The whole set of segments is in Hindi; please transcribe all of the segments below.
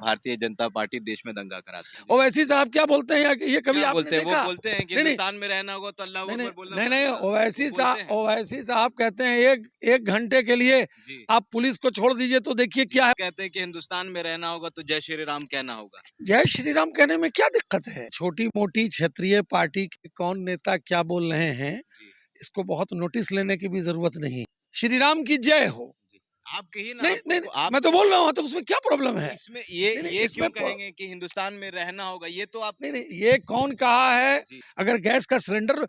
भारतीय जनता पार्टी देश में दंगा कराती है। ओवैसी साहब क्या बोलते हैं ये कभी क्या आपने बोलते हैं? वो देखा? बोलते हैं कि नहीं, नहीं, हिंदुस्तान में रहना होगा तो अल्लाह नहीं, अकबर बोलना नहीं, नहीं, पड़ेगा। ओवैसी वो बोलते हैं। ओवैसी साहब कहते हैं एक घंटे के लिए जी। आप पुलिस को छोड़ दीजिए तो देखिए क्या है। कहते हैं कि हिंदुस्तान में रहना होगा तो जय श्री राम कहना होगा। जय श्री राम कहने में क्या दिक्कत है? छोटी मोटी क्षेत्रीय पार्टी के कौन नेता क्या बोल रहे हैं, जी। इसको बहुत नोटिस लेने की भी जरूरत नहीं। श्री राम की जय हो। जी। आप कहिए ना। नहीं, नहीं, आप मैं तो बोल रहा हूँ, तो उसमें क्या प्रॉब्लम है? इसमें नहीं, नहीं, ये इसमें क्यों कहेंगे कि हिंदुस्तान में रहना होगा? ये तो आप नहीं, नहीं, ये कौन कहा है? जी। अगर गैस का सिलेंडर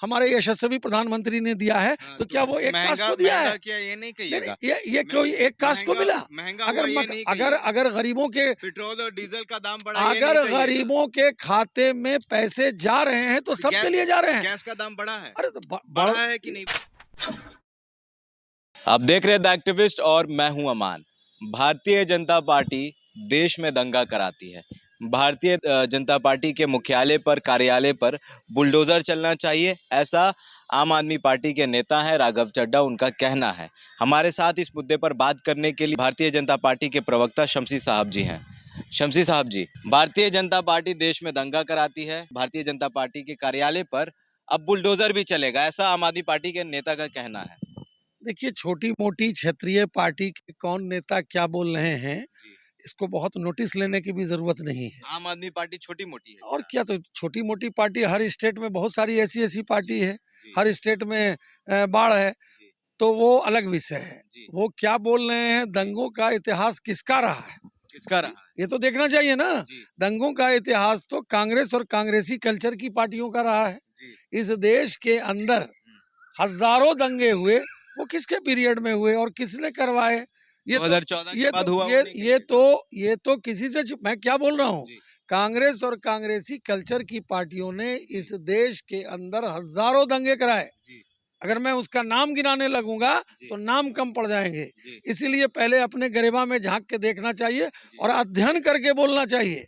हमारे यशस्वी प्रधानमंत्री ने दिया है हाँ, तो क्या वो एक कास्ट को दिया है? क्या ये नहीं नहीं, कहिएगा। नहीं, ये क्यों एक कास्ट को मिला? महंगा अगर हुआ ये नहीं अगर कहिएगा। अगर गरीबों के पेट्रोल और डीजल का दाम बढ़ा ये नहीं अगर कहिएगा। गरीबों के खाते में पैसे जा रहे हैं तो सबके लिए जा रहे हैं। गैस का दाम बढ़ा है। अरे तो बढ़ा है कि नहीं? आप देख रहे हैं द एक्टिविस्ट और मैं हूं अमान। भारतीय जनता पार्टी देश में दंगा कराती है। भारतीय जनता पार्टी के मुख्यालय पर, कार्यालय पर बुलडोजर चलना चाहिए, ऐसा आम आदमी पार्टी के नेता हैं राघव चड्ढा, उनका कहना है। हमारे साथ इस मुद्दे पर बात करने के लिए भारतीय जनता पार्टी के प्रवक्ता शमसी साहब जी हैं। शमसी साहब जी, भारतीय जनता पार्टी देश में दंगा कराती है, भारतीय जनता पार्टी के कार्यालय पर अब बुलडोजर भी चलेगा, ऐसा आम आदमी पार्टी के नेता का कहना है। देखिए, छोटी मोटी क्षेत्रीय पार्टी के कौन नेता क्या बोल रहे हैं, इसको बहुत नोटिस लेने की भी जरूरत नहीं है। आम आदमी पार्टी छोटी मोटी है और क्या, तो छोटी मोटी पार्टी हर स्टेट में बहुत सारी ऐसी ऐसी पार्टी है। हर स्टेट में बाढ़ है तो वो अलग विषय है। वो क्या बोल रहे हैं, दंगों का इतिहास किसका रहा है, किसका रहा है? ये तो देखना चाहिए ना। दंगों का इतिहास तो कांग्रेस और कांग्रेसी कल्चर की पार्टियों का रहा है। इस देश के अंदर हजारों दंगे हुए, वो किसके पीरियड में हुए और किसने करवाए? ये 2014 के बाद हुआ। ये तो किसी से मैं क्या बोल रहा हूँ, कांग्रेस और कांग्रेसी कल्चर की पार्टियों ने इस देश के अंदर हजारों दंगे कराए। अगर मैं उसका नाम गिनाने लगूंगा तो नाम कम पड़ जाएंगे। इसीलिए पहले अपने गरिमा में झांक के देखना चाहिए और अध्ययन करके बोलना चाहिए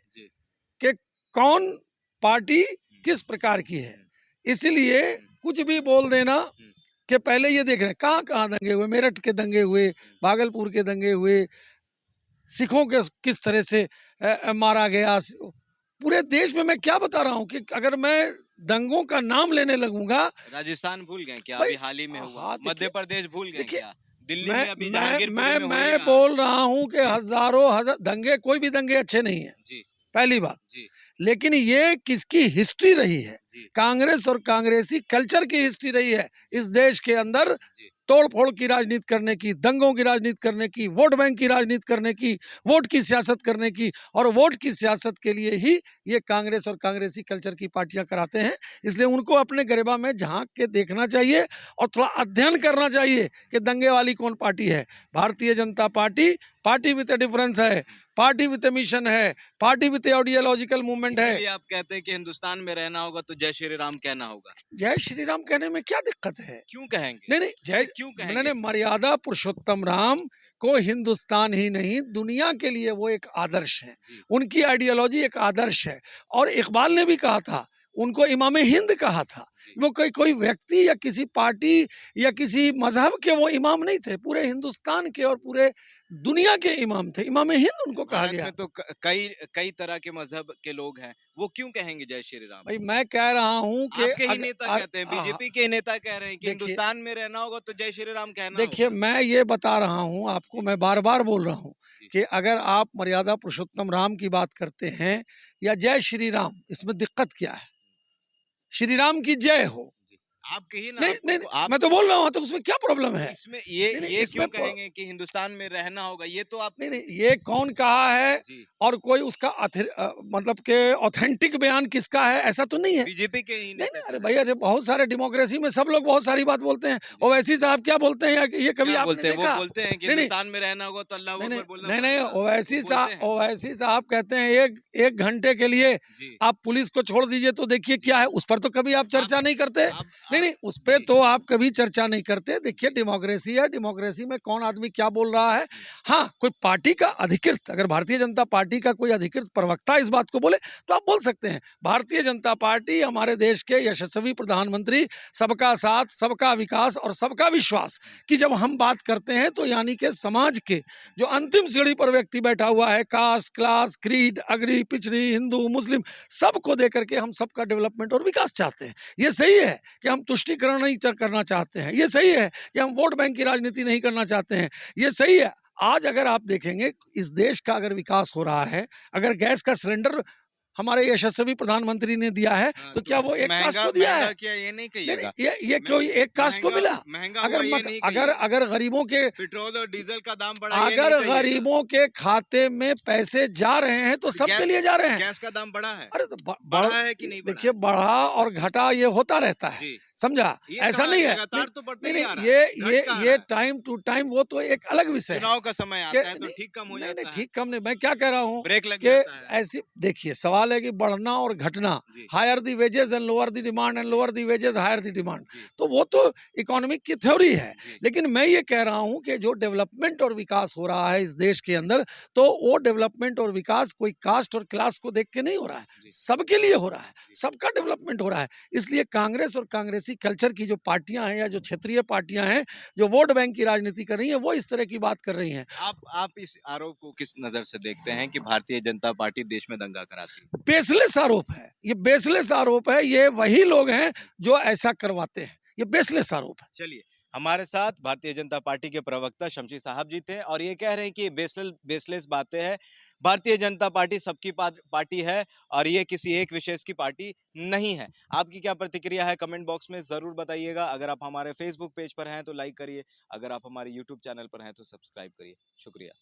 कि कौन पार्टी किस प्रकार की है। इसलिए कुछ भी बोल देना कि पहले ये देख रहे हैं कहाँ कहाँ दंगे हुए। मेरठ के दंगे हुए, भागलपुर के दंगे हुए, सिखों के किस तरह से मारा गया। पूरे देश में मैं क्या बता रहा हूँ कि अगर मैं दंगों का नाम लेने लगूंगा। राजस्थान भूल गए क्या? अभी हाल ही में हुआ। मध्य प्रदेश भूल गए क्या? दिल्ली में अभी मैं बोल रहा हूँ कि हजारों दंगे, कोई भी दंगे अच्छे नहीं है, पहली बात। लेकिन ये किसकी हिस्ट्री रही है? कांग्रेस और कांग्रेसी कल्चर की हिस्ट्री रही है इस देश के अंदर। तोड़ फोड़ की राजनीति करने की, दंगों की राजनीति करने की, वोट बैंक की राजनीति करने की, वोट की सियासत करने की। और वोट की सियासत के लिए ही ये कांग्रेस और कांग्रेसी कल्चर की पार्टियां कराते हैं। इसलिए उनको अपने गरिमा में झांक के देखना चाहिए और थोड़ा अध्ययन करना चाहिए कि दंगे वाली कौन पार्टी है। Bharatiya Janata party, party with A difference है, पार्टी विद ए मिशन है, party with A ideological movement है। आप कहते हैं कि हिंदुस्तान में रहना होगा तो जय श्री राम कहना होगा। जय श्री राम कहने में क्या दिक्कत है? क्यों कहेंगे? नहीं, नहीं, जय क्यों कहेंगे? मैंने मर्यादा पुरुषोत्तम राम को हिंदुस्तान ही नहीं दुनिया के लिए वो एक आदर्श है। उनकी आइडियोलॉजी एक आदर्श है। और इकबाल ने भी कहा था, उनको इमाम हिंद कहा था। वो कोई व्यक्ति या किसी पार्टी या किसी मजहब के वो इमाम नहीं थे, पूरे हिंदुस्तान के और पूरे दुनिया के इमाम थे। इमाम हिंद उनको कहा गया। तो कई तरह के मजहब के लोग हैं, वो क्यों कहेंगे जय श्री राम? भाई मैं कह रहा हूँ कि आपके ही नेता कहते हैं, बीजेपी के नेता कह रहे हैं कि हिंदुस्तान में रहना होगा तो जय श्री राम कहना। देखिए, मैं ये बता रहा हूँ आपको, मैं बार बार बोल रहा हूँ कि अगर आप मर्यादा पुरुषोत्तम राम की बात करते हैं या जय श्री राम, इसमें दिक्कत क्या है? श्री राम की जय हो। आप कहिए ना। नहीं, नहीं, मैं तो बोल रहा हूँ, तो उसमें क्या प्रॉब्लम है? इसमें ये क्यों कहेंगे कि हिंदुस्तान में रहना होगा? ये तो आप नहीं, ये कौन कहा है और कोई उसका मतलब के ऑथेंटिक बयान किसका है, ऐसा तो नहीं है। बीजेपी के ही नहीं, अरे भैया, बहुत सारे डेमोक्रेसी में सब लोग बहुत सारी बात बोलते हैं। ओवैसी साहब क्या बोलते हैं ये कभी आपने देखा? वो बोलते हैं कि हिंदुस्तान में रहना होगा तो अल्लाह अकबर बोलना पड़ेगा। नहीं, ओवैसी साहब कहते हैं एक घंटे के लिए आप पुलिस को छोड़ दीजिए तो देखिए क्या है। उस पर तो कभी आप चर्चा नहीं करते। नहीं, नहीं, उस पे जी। तो आप कभी चर्चा नहीं करते। देखिए डेमोक्रेसी है, डेमोक्रेसी में कौन आदमी क्या बोल रहा है। हाँ, कोई पार्टी का अधिकृत, अगर भारतीय जनता पार्टी का कोई अधिकृत प्रवक्ता इस बात को बोले तो आप बोल सकते हैं। भारतीय जनता पार्टी हमारे देश के यशस्वी प्रधानमंत्री सबका साथ, सबका विकास और सबका विश्वास की जब हम बात करते हैं तो यानी कि समाज के जो अंतिम सीढ़ी पर व्यक्ति बैठा हुआ है, कास्ट, क्लास, क्रीड, अगड़ी, पिछड़ी, हिंदू, मुस्लिम, सबको देकर के हम सबका डेवलपमेंट और विकास चाहते हैं। ये सही है कि हम तुष्टीकरण नहीं करना चाहते हैं। ये सही है कि हम वोट बैंक की राजनीति नहीं करना चाहते हैं। ये सही है। आज अगर आप देखेंगे इस देश का अगर विकास हो रहा है, अगर गैस का सिलेंडर हमारे यशस्वी प्रधानमंत्री ने दिया है, हाँ, तो क्या वो एक कास्ट महंगा को दिया महंगा है? किया ये नहीं नहीं, कहिएगा। नहीं, ये क्यों एक कास्ट को महंगा मिला? महंगा अगर हुआ ये नहीं अगर कहिएगा। अगर गरीबों के पेट्रोल और डीजल का दाम बढ़ा ये नहीं अगर कहिएगा। गरीबों के खाते में पैसे जा रहे हैं तो सबके गैस लिए जा रहे हैं। गैस का दाम बढ़ा है। अरे तो बढ़ा है कि नहीं बढ़ा देखिए, बढ़ा और घटा ये होता रहता है, जी। समझा? ये ऐसा कहाँ नहीं है। लगातार तो बढ़ता नहीं ही आ नहीं, रहा है। घट कहाँ रहा ये है? टाइम टू टाइम वो तो एक अलग विषय है चुनाव का समय कि आता है तो नहीं ठीक कम हो नहीं जाता नहीं, है। ठीक कम नहीं। मैं क्या कह रहा हूँ ब्रेक लग कि जाता है। ऐसी देखिए, सवाल है कि बढ़ना और घटना, जी। Higher the wages and lower the demand and lower the wages higher the demand, जी। तो वो तो इकोनॉमिक की थ्योरी है। जी। लेकिन मैं ये कह रहा हूँ कि जो डेवलपमेंट और विकास हो रहा है इस देश के अंदर, तो वो डेवलपमेंट और विकास कोई कास्ट और क्लास को देख के नहीं हो रहा है, जी। सबके लिए हो रहा है, जी। सबका डेवलपमेंट हो रहा है। इसलिए कांग्रेस और कांग्रेसी कल्चर की जो पार्टियां हैं या जो क्षेत्रीय पार्टियां हैं, जो वोट बैंक की राजनीति कर रही हैं, वो इस तरह की बात कर रही हैं। आप इस आरोप को किस नजर से देखते हैं कि भारतीय जनता पार्टी देश में दंगा कराती है? बेसलेस आरोप है, ये बेसलेस आरोप है। ये वही लोग हैं जो ऐसा करवाते हैं। ये बेसलेस आरोप है। चलिए, हमारे साथ भारतीय जनता पार्टी के प्रवक्ता शमशी साहब जी थे और ये कह रहे हैं कि बेसलेस बातें हैं। भारतीय जनता पार्टी सबकी पार्टी है और ये किसी एक विशेष की पार्टी नहीं है। आपकी क्या प्रतिक्रिया है कमेंट बॉक्स में ज़रूर बताइएगा। अगर आप हमारे फेसबुक पेज पर हैं तो लाइक करिए, अगर आप हमारे यूट्यूब चैनल पर हैं तो सब्सक्राइब करिए। शुक्रिया।